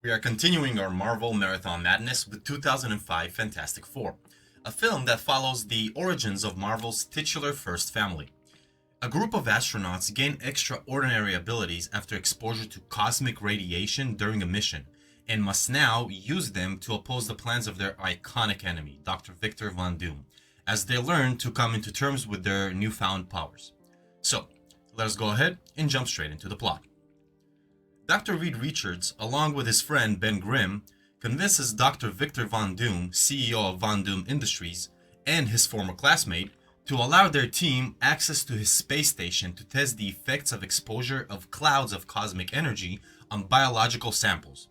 We are continuing our Marvel Marathon Madness with 2005 Fantastic Four, a film that follows the origins of Marvel's titular first family. A group of astronauts gain extraordinary abilities after exposure to cosmic radiation during a mission, and must now use them to oppose the plans of their iconic enemy, Dr. Victor Von Doom, as they learn to come into terms with their newfound powers. So, let us go ahead and jump straight into the plot. Dr. Reed Richards, along with his friend Ben Grimm, convinces Dr. Victor Von Doom, CEO of Von Doom Industries, and his former classmate to allow their team access to his space station to test the effects of exposure of clouds of cosmic energy on biological samples.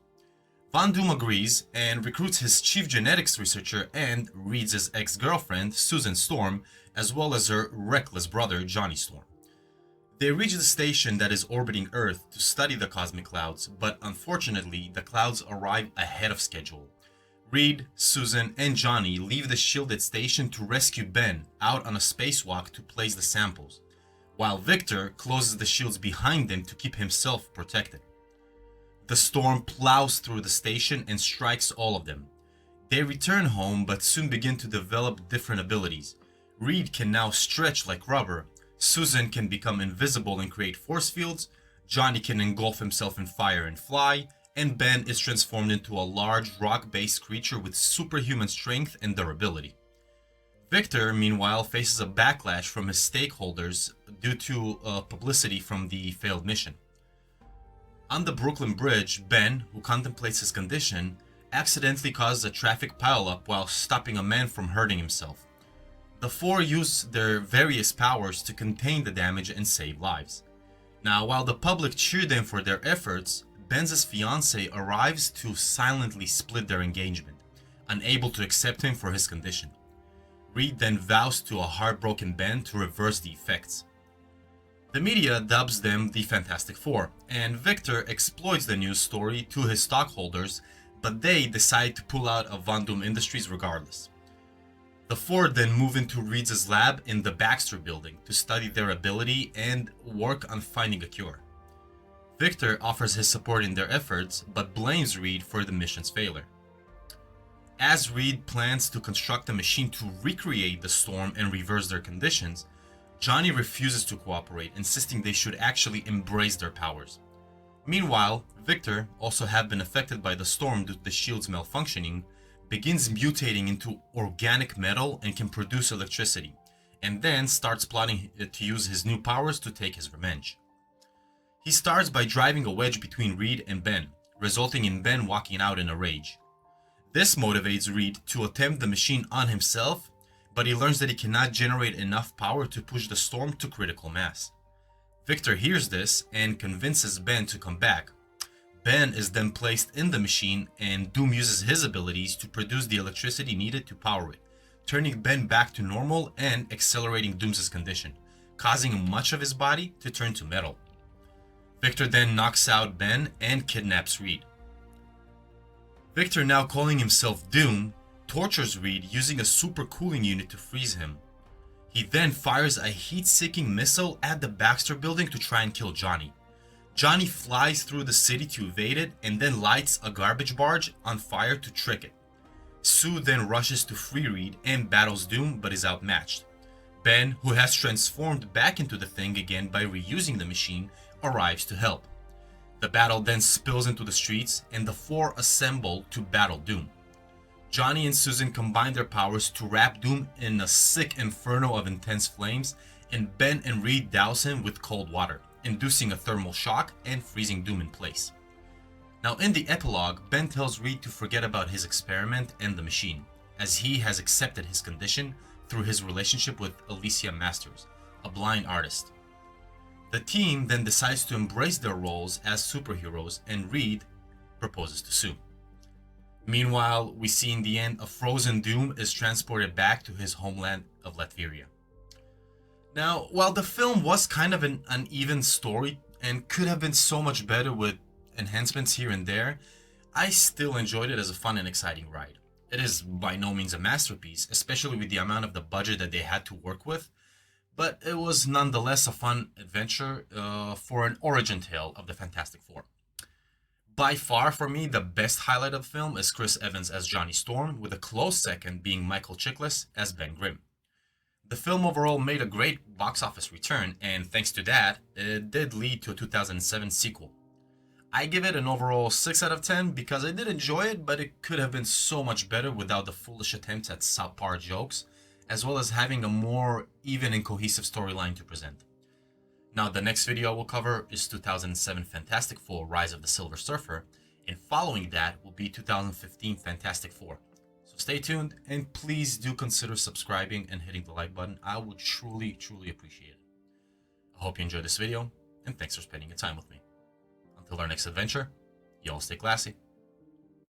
Von Doom agrees and recruits his chief genetics researcher and Reed's ex-girlfriend, Susan Storm, as well as her reckless brother, Johnny Storm. They reach the station that is orbiting Earth to study the cosmic clouds, but unfortunately, the clouds arrive ahead of schedule. Reed, Susan, and Johnny leave the shielded station to rescue Ben out on a spacewalk to place the samples, while Victor closes the shields behind them to keep himself protected. The storm plows through the station and strikes all of them. They return home but soon begin to develop different abilities. Reed can now stretch like rubber, Susan can become invisible and create force fields, Johnny can engulf himself in fire and fly, and Ben is transformed into a large rock-based creature with superhuman strength and durability. Victor, meanwhile, faces a backlash from his stakeholders due to publicity from the failed mission. On the Brooklyn Bridge, Ben, who contemplates his condition, accidentally causes a traffic pileup while stopping a man from hurting himself. The four use their various powers to contain the damage and save lives. Now, while the public cheer them for their efforts, Ben's fiancée arrives to silently split their engagement, unable to accept him for his condition. Reed then vows to a heartbroken Ben to reverse the effects. The media dubs them the Fantastic Four, and Victor exploits the news story to his stockholders, but they decide to pull out of Von Doom Industries regardless. The four then move into Reed's lab in the Baxter building to study their ability and work on finding a cure. Victor offers his support in their efforts, but blames Reed for the mission's failure. As Reed plans to construct a machine to recreate the storm and reverse their conditions, Johnny refuses to cooperate, insisting they should actually embrace their powers. Meanwhile, Victor, also have been affected by the storm due to the shield's malfunctioning, begins mutating into organic metal and can produce electricity, and then starts plotting to use his new powers to take his revenge. He starts by driving a wedge between Reed and Ben, resulting in Ben walking out in a rage. This motivates Reed to attempt the machine on himself, but he learns that he cannot generate enough power to push the storm to critical mass. Victor hears this and convinces Ben to come back. Ben is then placed in the machine, and Doom uses his abilities to produce the electricity needed to power it, turning Ben back to normal and accelerating Doom's condition, causing much of his body to turn to metal. Victor then knocks out Ben and kidnaps Reed. Victor, now calling himself Doom, tortures Reed using a super cooling unit to freeze him. He then fires a heat-seeking missile at the Baxter building to try and kill Johnny. Johnny flies through the city to evade it and then lights a garbage barge on fire to trick it. Sue then rushes to free Reed and battles Doom but is outmatched. Ben, who has transformed back into the Thing again by reusing the machine, arrives to help. The battle then spills into the streets and the four assemble to battle Doom. Johnny and Susan combine their powers to wrap Doom in a sick inferno of intense flames, and Ben and Reed douse him with cold water, inducing a thermal shock and freezing Doom in place. Now in the epilogue, Ben tells Reed to forget about his experiment and the machine, as he has accepted his condition through his relationship with Alicia Masters, a blind artist. The team then decides to embrace their roles as superheroes, and Reed proposes to Sue. Meanwhile, we see in the end a frozen Doom is transported back to his homeland of Latveria. Now, while the film was kind of an uneven story and could have been so much better with enhancements here and there, I still enjoyed it as a fun and exciting ride. It is by no means a masterpiece, especially with the amount of the budget that they had to work with, but it was nonetheless a fun adventure for an origin tale of the Fantastic Four. By far, for me, the best highlight of the film is Chris Evans as Johnny Storm, with a close second being Michael Chiklis as Ben Grimm. The film overall made a great box office return, and thanks to that, it did lead to a 2007 sequel. I give it an overall 6 out of 10 because I did enjoy it, but it could have been so much better without the foolish attempts at subpar jokes, as well as having a more even and cohesive storyline to present. Now, the next video I will cover is 2007 Fantastic Four: Rise of the Silver Surfer, and following that will be 2015 Fantastic Four. So stay tuned, and please do consider subscribing and hitting the like button. I would truly appreciate it. I hope you enjoyed this video, and thanks for spending your time with me. Until our next adventure, y'all stay classy.